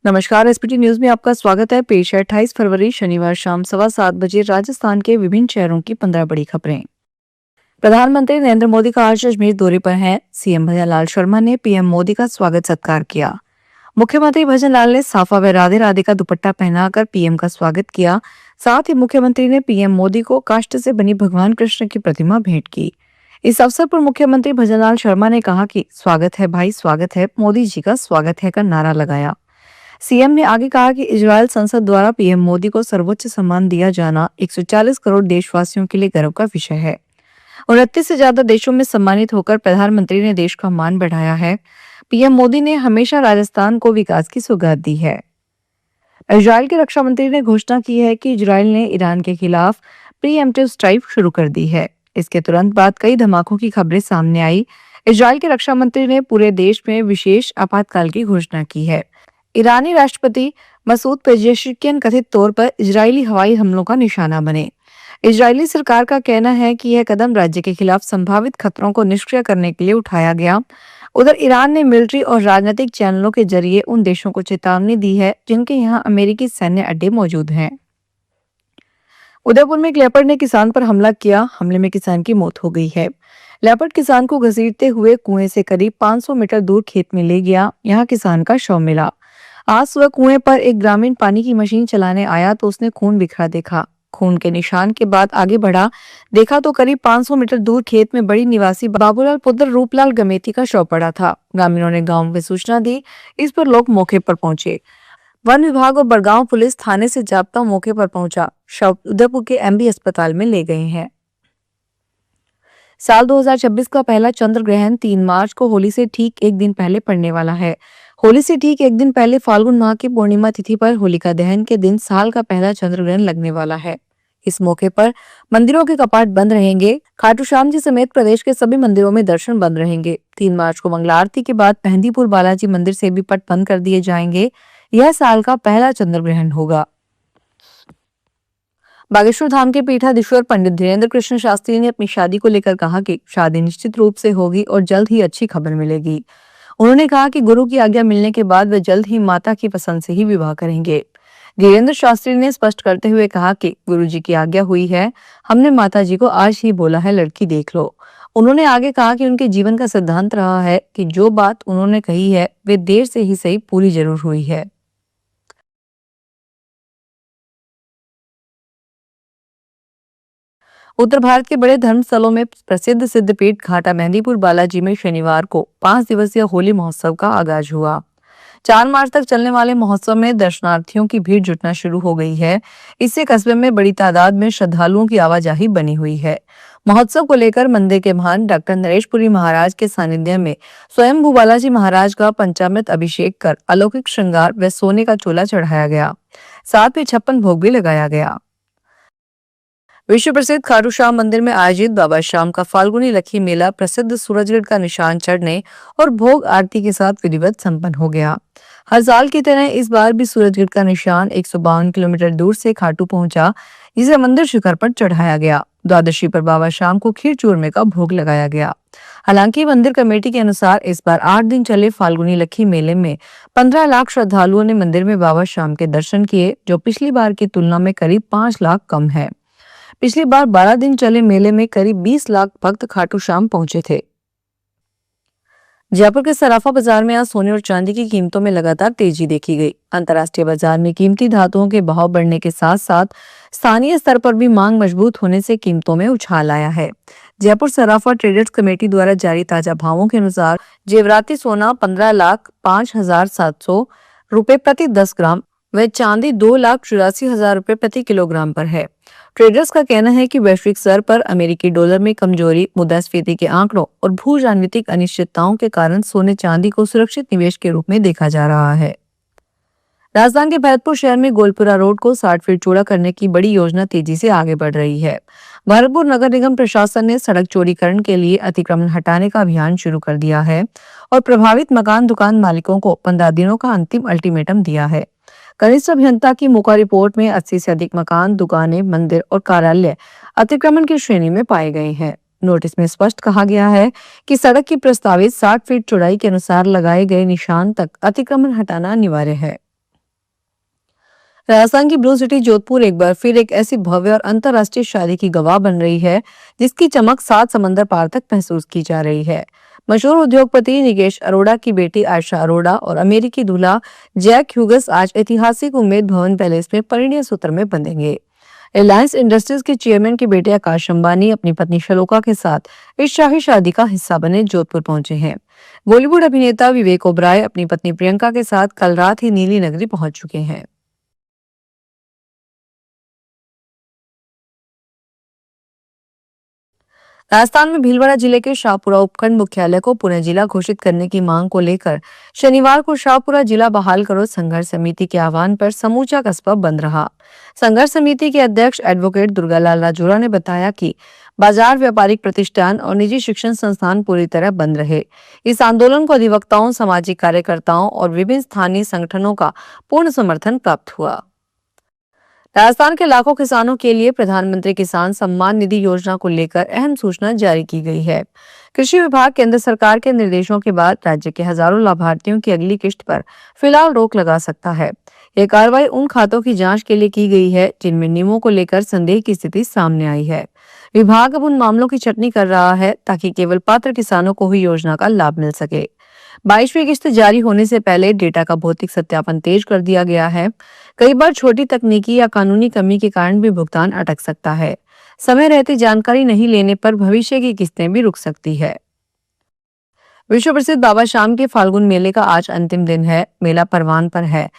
नमस्कार। SPT news में आपका स्वागत है। पेश है 28 फरवरी शनिवार शाम 7:15 राजस्थान के विभिन्न शहरों की 15 बड़ी खबरें। प्रधानमंत्री नरेंद्र मोदी का आज अजमेर दौरे पर है। सीएम भजन लाल शर्मा ने पीएम मोदी का स्वागत सत्कार किया। मुख्यमंत्री भजन लाल ने साफा व राधे राधे का दुपट्टा पहनाकर पीएम का स्वागत किया। साथ ही मुख्यमंत्री ने पीएम मोदी को काष्ठ से बनी भगवान कृष्ण की प्रतिमा भेंट की। इस अवसर पर मुख्यमंत्री भजन लाल शर्मा ने कहा कि स्वागत है भाई, स्वागत है, मोदी जी का स्वागत है का नारा लगाया। सीएम ने आगे कहा कि इजरायल संसद द्वारा पीएम मोदी को सर्वोच्च सम्मान दिया जाना 140 करोड़ देशवासियों के लिए गर्व का विषय है। 29 से ज्यादा देशों में सम्मानित होकर प्रधानमंत्री ने देश का मान बढ़ाया है। पीएम मोदी ने हमेशा राजस्थान को विकास की सौगात दी है। इजरायल के रक्षा मंत्री ने घोषणा की है कि इजरायल ने ईरान के खिलाफ प्रीएम्प्टिव स्ट्राइक शुरू कर दी है। इसके तुरंत बाद कई धमाकों की खबरें सामने आई। इजरायल के रक्षा मंत्री ने पूरे देश में विशेष आपातकाल की घोषणा की है। ईरानी राष्ट्रपति मसूद पेजेशिकियन कथित तौर पर इजरायली हवाई हमलों का निशाना बने। इजरायली सरकार का कहना है कि यह कदम राज्य के खिलाफ संभावित खतरों को निष्क्रिय करने के लिए उठाया गया। उधर ईरान ने मिलिट्री और राजनीतिक चैनलों के जरिए उन देशों को चेतावनी दी है जिनके यहाँ अमेरिकी सैन्य अड्डे मौजूद हैं। उदयपुर में एक लेपर्ड ने किसान पर हमला किया। हमले में किसान की मौत हो गई है। लेपर्ड किसान को घसीटते हुए कुएं से करीब 500 मीटर दूर खेत में ले गया। यहाँ किसान का शव मिला। आज सुबह कुएं पर एक ग्रामीण पानी की मशीन चलाने आया तो उसने खून बिखरा देखा। खून के निशान के बाद आगे बढ़ा, देखा तो करीब 500 मीटर दूर खेत में बड़ी निवासी बाबूलाल पुत्र रूपलाल गमेती का शव पड़ा था। ग्रामीणों ने गांव में सूचना दी। इस पर लोग मौके पर पहुंचे। वन विभाग और बड़गांव पुलिस थाने से जाब्ता मौके पर पहुंचा। शव उदयपुर के एमबी अस्पताल में ले गए हैं। साल 2026 का पहला चंद्र ग्रहण 3 मार्च को होली से ठीक एक दिन पहले पड़ने वाला है। होली से ठीक एक दिन पहले फाल्गुन माह की पूर्णिमा तिथि पर होलिका दहन के दिन साल का पहला चंद्र ग्रहण लगने वाला है। इस मौके पर मंदिरों के कपाट बंद रहेंगे। खाटू श्याम जी समेत प्रदेश के सभी मंदिरों में दर्शन बंद रहेंगे। 3 मार्च को मंगला आरती के बाद मेहंदीपुर बालाजी मंदिर से भी पट बंद कर दिए जाएंगे। यह साल का पहला चंद्र ग्रहण होगा। बागेश्वर धाम के पीठाधीश्वर पंडित धीरेन्द्र कृष्ण शास्त्री ने अपनी शादी को लेकर कहा कि शादी निश्चित रूप से होगी और जल्द ही अच्छी खबर मिलेगी। उन्होंने कहा कि गुरु की आज्ञा मिलने के बाद वे जल्द ही माता की पसंद से ही विवाह करेंगे। धीरेन्द्र शास्त्री ने स्पष्ट करते हुए कहा कि गुरु जी की आज्ञा हुई है। हमने माता जी को आज ही बोला है, लड़की देख लो। उन्होंने आगे कहा कि उनके जीवन का सिद्धांत रहा है कि जो बात उन्होंने कही है वे देर से ही सही पूरी जरूर हुई है। उत्तर भारत के बड़े धर्मस्थलों में प्रसिद्ध सिद्धपीठ घाटा मेहंदीपुर बालाजी में शनिवार को 5 दिवसीय होली महोत्सव का आगाज हुआ। 4 मार्च तक चलने वाले महोत्सव में दर्शनार्थियों की भीड़ जुटना शुरू हो गई है। इससे कस्बे में बड़ी तादाद में श्रद्धालुओं की आवाजाही बनी हुई है। महोत्सव को लेकर मंदिर के महान डॉक्टर नरेशपुरी महाराज के सानिध्य में स्वयंभू बालाजी महाराज का पंचामृत अभिषेक कर अलौकिक श्रृंगार व सोने का चोला चढ़ाया गया। साथ ही 56 भोग भी लगाया गया। विश्व प्रसिद्ध खाटू श्याम मंदिर में आयोजित बाबा श्याम का फाल्गुनी लखी मेला प्रसिद्ध सूरजगढ़ का निशान चढ़ने और भोग आरती के साथ विधिवत संपन्न हो गया। हर साल की तरह इस बार भी सूरजगढ़ का निशान 152 किलोमीटर दूर से खाटू पहुंचा, जिसे मंदिर शिखर पर चढ़ाया गया। द्वादशी पर बाबा श्याम को खीर चूरमे का भोग लगाया गया। हालांकि मंदिर कमेटी के अनुसार इस बार 8 दिन चले फाल्गुनी लखी मेले में 15 लाख श्रद्धालुओं ने मंदिर में बाबा श्याम के दर्शन किए, जो पिछली बार की तुलना में करीब 5 लाख कम है। पिछली बार 12 दिन चले मेले में करीब 20 लाख भक्त खाटू श्याम पहुंचे थे। जयपुर के सराफा बाजार में आज सोने और चांदी की कीमतों में लगातार तेजी देखी गई। अंतर्राष्ट्रीय बाजार में कीमती धातुओं के भाव बढ़ने के साथ साथ स्थानीय स्तर पर भी मांग मजबूत होने से कीमतों में उछाल आया है। जयपुर सराफा ट्रेडर्स कमेटी द्वारा जारी ताजा भावों के अनुसार जेवराती सोना 15,05,700 रुपए प्रति 10 ग्राम व चांदी 2,84,000 रुपए प्रति किलोग्राम पर है। ट्रेडर्स का कहना है कि वैश्विक स्तर पर अमेरिकी डॉलर में कमजोरी, मुद्रास्फीति के आंकड़ों और भू राजनीतिक अनिश्चितताओं के कारण सोने चांदी को सुरक्षित निवेश के रूप में देखा जा रहा है। राजस्थान के भरतपुर शहर में गोलपुरा रोड को 60 फीट चौड़ा करने की बड़ी योजना तेजी से आगे बढ़ रही है। भरतपुर नगर निगम प्रशासन ने सड़क चौड़ीकरण के लिए अतिक्रमण हटाने का अभियान शुरू कर दिया है और प्रभावित मकान दुकान मालिकों को 15 दिनों का अंतिम अल्टीमेटम दिया है। कनिष्ठ अभियंता की मौका रिपोर्ट में 80 से अधिक मकान, दुकानें, मंदिर और कार्यालय अतिक्रमण की श्रेणी में पाए गए हैं। नोटिस में स्पष्ट कहा गया है कि सड़क की प्रस्तावित 60 फीट चौड़ाई के अनुसार लगाए गए निशान तक अतिक्रमण हटाना अनिवार्य है। राजस्थान की ब्लू सिटी जोधपुर एक बार फिर एक ऐसी भव्य और अंतर्राष्ट्रीय शादी की गवाह बन रही है जिसकी चमक सात समंदर पार तक महसूस की जा रही है। मशहूर उद्योगपति निकेश अरोड़ा की बेटी आयशा अरोड़ा और अमेरिकी दूल्हा जैक ह्यूगस आज ऐतिहासिक उम्मेद भवन पैलेस में परिणय सूत्र में बंधेंगे। रिलायंस इंडस्ट्रीज के चेयरमैन के बेटे आकाश अंबानी अपनी पत्नी शलोका के साथ इस शाही शादी का हिस्सा बने जोधपुर पहुंचे हैं। बॉलीवुड अभिनेता विवेक ओबराय अपनी पत्नी प्रियंका के साथ कल रात ही नीली नगरी पहुंच चुके हैं। राजस्थान में भीलवाड़ा जिले के शाहपुरा उपखंड मुख्यालय को पुणे जिला घोषित करने की मांग को लेकर शनिवार को शाहपुरा जिला बहाल करो संघर्ष समिति के आह्वान पर समूचा कस्बा बंद रहा। संघर्ष समिति के अध्यक्ष एडवोकेट दुर्गालाल राजोरा ने बताया कि बाजार, व्यापारिक प्रतिष्ठान और निजी शिक्षण संस्थान पूरी तरह बंद रहे। इस आंदोलन को अधिवक्ताओं, सामाजिक कार्यकर्ताओं और विभिन्न स्थानीय संगठनों का पूर्ण समर्थन प्राप्त हुआ। राजस्थान के लाखों किसानों के लिए प्रधानमंत्री किसान सम्मान निधि योजना को लेकर अहम सूचना जारी की गई है। कृषि विभाग केंद्र सरकार के निर्देशों के बाद राज्य के हजारों लाभार्थियों की अगली किश्त पर फिलहाल रोक लगा सकता है। यह कार्रवाई उन खातों की जांच के लिए की गई है जिनमें नियमों को लेकर संदेह की स्थिति सामने आई है। विभाग अब उन मामलों की छटनी कर रहा है ताकि केवल पात्र किसानों को ही योजना का लाभ मिल सके। 22वीं किश्त जारी होने से पहले डेटा का भौतिक सत्यापन तेज कर दिया गया है। कई बार छोटी तकनीकी या कानूनी कमी के कारण भी भुगतान अटक सकता है। समय रहते जानकारी नहीं लेने पर भविष्य की किस्तें भी रुक सकती है। विश्व प्रसिद्ध बाबा शाम के फाल्गुन मेले का आज अंतिम दिन है। मेला परवान पर है,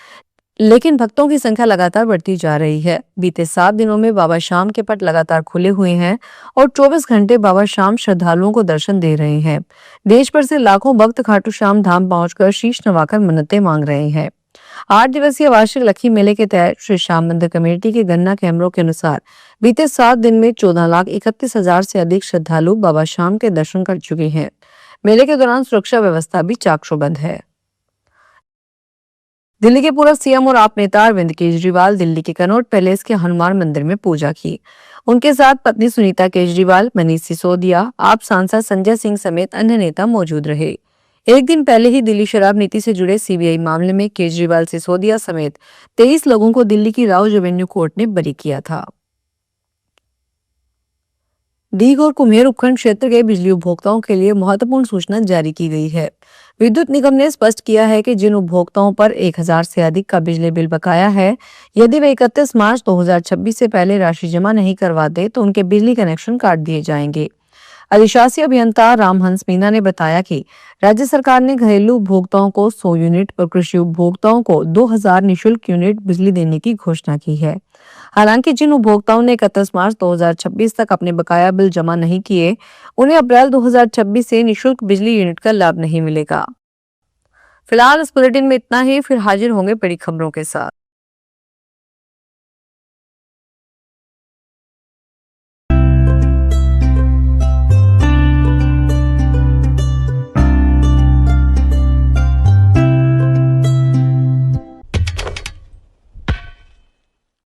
लेकिन भक्तों की संख्या लगातार बढ़ती जा रही है। बीते 7 दिनों में बाबा शाम के पट लगातार खुले हुए हैं और 24 घंटे बाबा शाम श्रद्धालुओं को दर्शन दे रहे हैं। देश भर से लाखों भक्त खाटू श्याम धाम पहुंचकर शीश नवाकर मन्नतें मांग रहे हैं। 8 दिवसीय वार्षिक लक्खी मेले के तहत श्री श्याम मंदिर कमेटी के गन्ना कैमरों के अनुसार बीते 7 दिन में 14,31,000 से अधिक श्रद्धालु बाबा शाम के दर्शन कर चुके हैं। मेले के दौरान सुरक्षा व्यवस्था भी चाक-चौबंद है। दिल्ली के पूर्व सीएम और आप नेता अरविंद केजरीवाल दिल्ली के कनॉट पैलेस के हनुमान मंदिर में पूजा की। उनके साथ पत्नी सुनीता केजरीवाल, मनीष सिसोदिया, आप सांसद संजय सिंह समेत अन्य नेता मौजूद रहे। एक दिन पहले ही दिल्ली शराब नीति से जुड़े सीबीआई मामले में केजरीवाल, सिसोदिया समेत 23 लोगों को दिल्ली की राउज एवेन्यू कोर्ट ने बरी किया था। डीग और कुम्हेर उपखंड क्षेत्र के बिजली उपभोक्ताओं के लिए महत्वपूर्ण सूचना जारी की गई है। विद्युत निगम ने स्पष्ट किया है कि जिन उपभोक्ताओं पर 1000 से अधिक का बिजली बिल बकाया है, यदि वे 31 मार्च 2026 से पहले राशि जमा नहीं करवाते तो उनके बिजली कनेक्शन काट दिए जाएंगे। अधिशासी अभियंता रामहंस मीना ने बताया कि राज्य सरकार ने घरेलू उपभोक्ताओं को 100 यूनिट और कृषि उपभोक्ताओं को 2000 निःशुल्क यूनिट बिजली देने की घोषणा की है। हालांकि जिन उपभोक्ताओं ने 31 मार्च 2026 तक अपने बकाया बिल जमा नहीं किए, उन्हें अप्रैल 2026 से निःशुल्क बिजली यूनिट का लाभ नहीं मिलेगा। फिलहाल इस बुलेटिन में इतना ही, फिर हाजिर होंगे बड़ी खबरों के साथ।